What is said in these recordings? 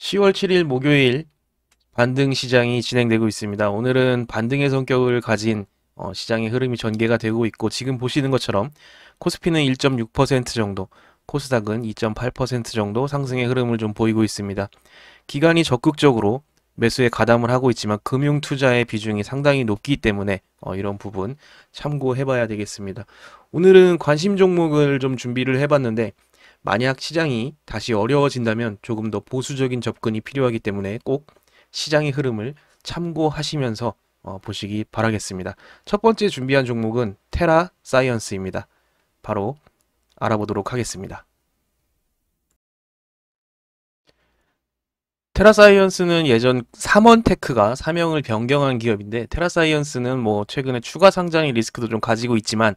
10월 7일 목요일 반등 시장이 진행되고 있습니다. 오늘은 반등의 성격을 가진 시장의 흐름이 전개가 되고 있고 지금 보시는 것처럼 코스피는 1.6% 정도, 코스닥은 2.8% 정도 상승의 흐름을 좀 보이고 있습니다. 기관이 적극적으로 매수에 가담을 하고 있지만 금융 투자의 비중이 상당히 높기 때문에 이런 부분 참고해 봐야 되겠습니다. 오늘은 관심 종목을 좀 준비를 해봤는데 만약 시장이 다시 어려워진다면 조금 더 보수적인 접근이 필요하기 때문에 꼭 시장의 흐름을 참고하시면서 보시기 바라겠습니다. 첫 번째 준비한 종목은 테라 사이언스입니다. 바로 알아보도록 하겠습니다. 테라사이언스는 예전 삼원테크가 사명을 변경한 기업인데 테라사이언스는 뭐 최근에 추가 상장의 리스크도 좀 가지고 있지만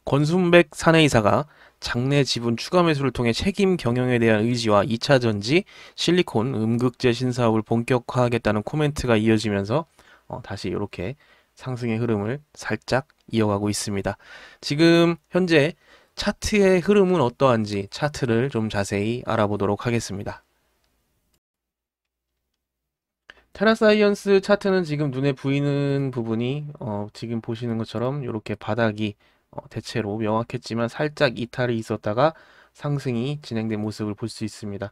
권순백 사내이사가 장내 지분 추가 매수를 통해 책임 경영에 대한 의지와 2차 전지 실리콘 음극재 신사업을 본격화하겠다는 코멘트가 이어지면서 다시 이렇게 상승의 흐름을 살짝 이어가고 있습니다. 지금 현재 차트의 흐름은 어떠한지 차트를 좀 자세히 알아보도록 하겠습니다. 테라사이언스 차트는 지금 눈에 보이는 부분이 지금 보시는 것처럼 이렇게 바닥이 대체로 명확했지만 살짝 이탈이 있었다가 상승이 진행된 모습을 볼 수 있습니다.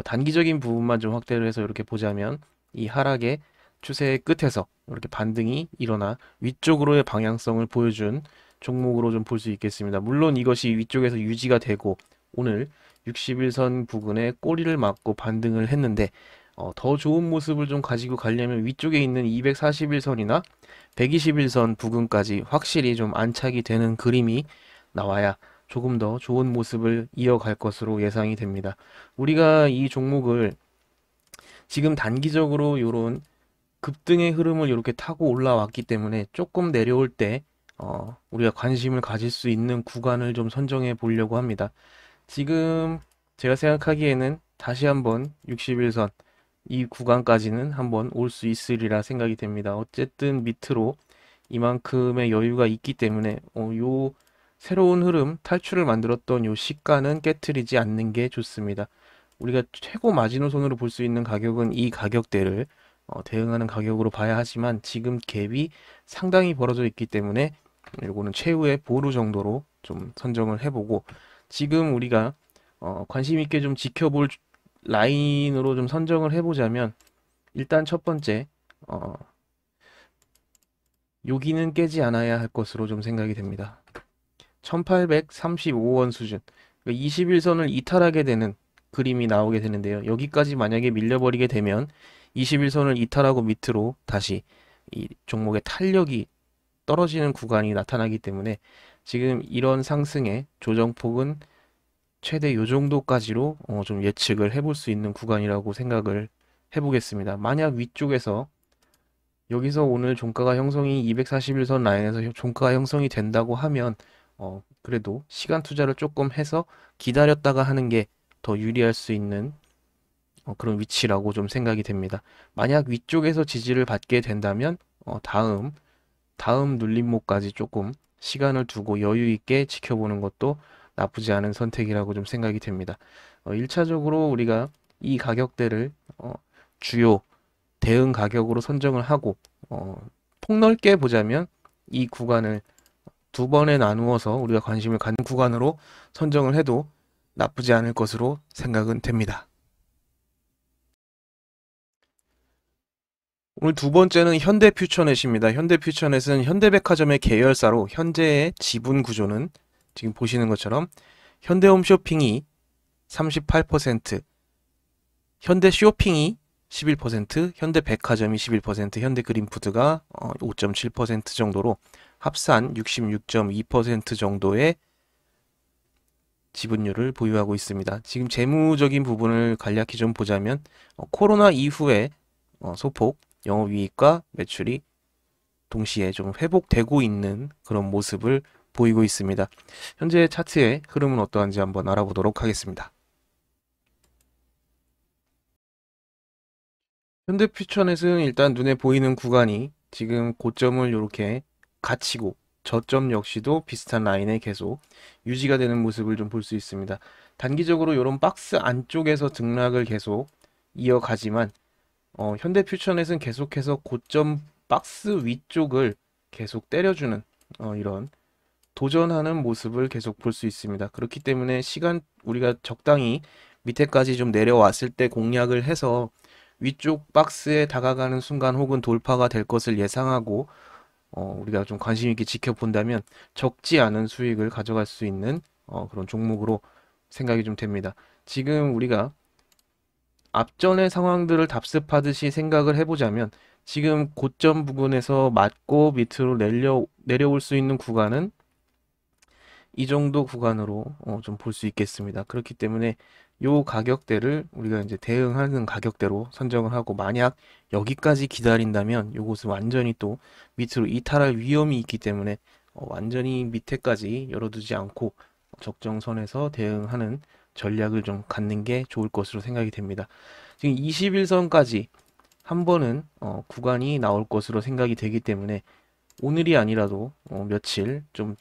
단기적인 부분만 좀 확대를 해서 이렇게 보자면 이 하락의 추세의 끝에서 이렇게 반등이 일어나 위쪽으로의 방향성을 보여준 종목으로 좀 볼 수 있겠습니다. 물론 이것이 위쪽에서 유지가 되고 오늘 61선 부근에 꼬리를 맞고 반등을 했는데 더 좋은 모습을 좀 가지고 가려면 위쪽에 있는 241선이나 121선 부근까지 확실히 좀 안착이 되는 그림이 나와야 조금 더 좋은 모습을 이어갈 것으로 예상이 됩니다. 우리가 이 종목을 지금 단기적으로 이런 급등의 흐름을 이렇게 타고 올라왔기 때문에 조금 내려올 때 우리가 관심을 가질 수 있는 구간을 좀 선정해 보려고 합니다. 지금 제가 생각하기에는 다시 한번 61선 이 구간까지는 한번 올 수 있으리라 생각이 됩니다. 어쨌든 밑으로 이만큼의 여유가 있기 때문에 요 새로운 흐름 탈출을 만들었던 요 시가는 깨트리지 않는 게 좋습니다. 우리가 최고 마지노선으로 볼 수 있는 가격은 이 가격대를 대응하는 가격으로 봐야 하지만 지금 갭이 상당히 벌어져 있기 때문에 이거는 최후의 보루 정도로 좀 선정을 해보고 지금 우리가 관심 있게 좀 지켜볼 라인으로 좀 선정을 해보자면 일단 첫 번째 여기는 깨지 않아야 할 것으로 좀 생각이 됩니다. 1835원 수준 21선을 이탈하게 되는 그림이 나오게 되는데요. 여기까지 만약에 밀려버리게 되면 21선을 이탈하고 밑으로 다시 이 종목의 탄력이 떨어지는 구간이 나타나기 때문에 지금 이런 상승의 조정폭은 최대 요 정도까지로 좀 예측을 해볼 수 있는 구간이라고 생각을 해보겠습니다. 만약 위쪽에서 여기서 오늘 종가가 형성이 241선 라인에서 종가가 형성이 된다고 하면 그래도 시간 투자를 조금 해서 기다렸다가 하는 게 더 유리할 수 있는 그런 위치라고 좀 생각이 됩니다. 만약 위쪽에서 지지를 받게 된다면 다음 눌림목까지 조금 시간을 두고 여유 있게 지켜보는 것도 나쁘지 않은 선택이라고 좀 생각이 됩니다. 1차적으로 우리가 이 가격대를 주요 대응 가격으로 선정을 하고 폭넓게 보자면 이 구간을 두 번에 나누어서 우리가 관심을 갖는 구간으로 선정을 해도 나쁘지 않을 것으로 생각은 됩니다. 오늘 두 번째는 현대퓨처넷입니다. 현대퓨처넷은 현대백화점의 계열사로 현재의 지분 구조는 지금 보시는 것처럼 현대홈쇼핑이 38%, 현대쇼핑이 11%, 현대백화점이 11%, 현대그린푸드가 5.7% 정도로 합산 66.2% 정도의 지분율을 보유하고 있습니다. 지금 재무적인 부분을 간략히 좀 보자면 코로나 이후에 소폭 영업이익과 매출이 동시에 좀 회복되고 있는 그런 모습을 보이고 있습니다. 현재 차트의 흐름은 어떠한지 한번 알아보도록 하겠습니다. 현대퓨처넷은 일단 눈에 보이는 구간이 지금 고점을 이렇게 갇히고 저점 역시도 비슷한 라인에 계속 유지가 되는 모습을 좀 볼 수 있습니다. 단기적으로 이런 박스 안쪽에서 등락을 계속 이어가지만 현대퓨처넷은 계속해서 고점 박스 위쪽을 계속 때려주는 이런 도전하는 모습을 계속 볼 수 있습니다. 그렇기 때문에 우리가 적당히 밑에까지 좀 내려왔을 때 공략을 해서 위쪽 박스에 다가가는 순간 혹은 돌파가 될 것을 예상하고 우리가 좀 관심 있게 지켜본다면 적지 않은 수익을 가져갈 수 있는 그런 종목으로 생각이 좀 됩니다. 지금 우리가 앞전의 상황들을 답습하듯이 생각을 해보자면 지금 고점 부근에서 맞고 밑으로 내려올 수 있는 구간은 이 정도 구간으로 좀 볼 수 있겠습니다. 그렇기 때문에 요 가격대를 우리가 이제 대응하는 가격대로 선정을 하고 만약 여기까지 기다린다면 요것은 완전히 또 밑으로 이탈할 위험이 있기 때문에 완전히 밑에까지 열어두지 않고 적정선에서 대응하는 전략을 좀 갖는 게 좋을 것으로 생각이 됩니다. 지금 21선까지 한 번은 구간이 나올 것으로 생각이 되기 때문에 오늘이 아니라도 며칠 좀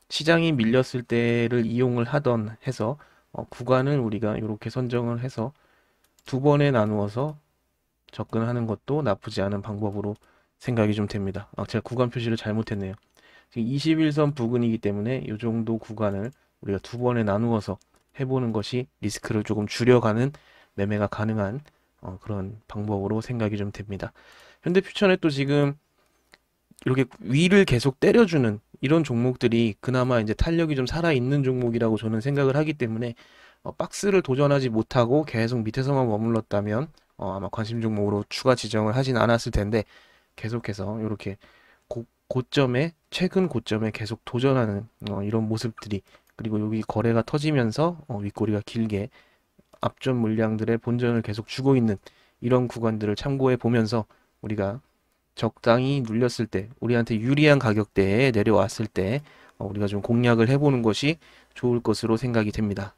시장이 밀렸을 때를 이용을 하던 해서 구간을 우리가 이렇게 선정을 해서 두 번에 나누어서 접근하는 것도 나쁘지 않은 방법으로 생각이 좀 됩니다. 제가 구간 표시를 잘못했네요. 지금 21선 부근이기 때문에 이 정도 구간을 우리가 두 번에 나누어서 해보는 것이 리스크를 조금 줄여가는 매매가 가능한 그런 방법으로 생각이 좀 됩니다. 현대퓨처넷도 지금 이렇게 위를 계속 때려주는 이런 종목들이 그나마 이제 탄력이 좀 살아있는 종목이라고 저는 생각을 하기 때문에 박스를 도전하지 못하고 계속 밑에서만 머물렀다면 아마 관심 종목으로 추가 지정을 하진 않았을 텐데 계속해서 이렇게 최근 고점에 계속 도전하는 이런 모습들이 그리고 여기 거래가 터지면서 윗꼬리가 길게 앞전 물량들의 본전을 계속 주고 있는 이런 구간들을 참고해 보면서 우리가 적당히 눌렸을 때 우리한테 유리한 가격대에 내려왔을 때 우리가 좀 공략을 해보는 것이 좋을 것으로 생각이 됩니다.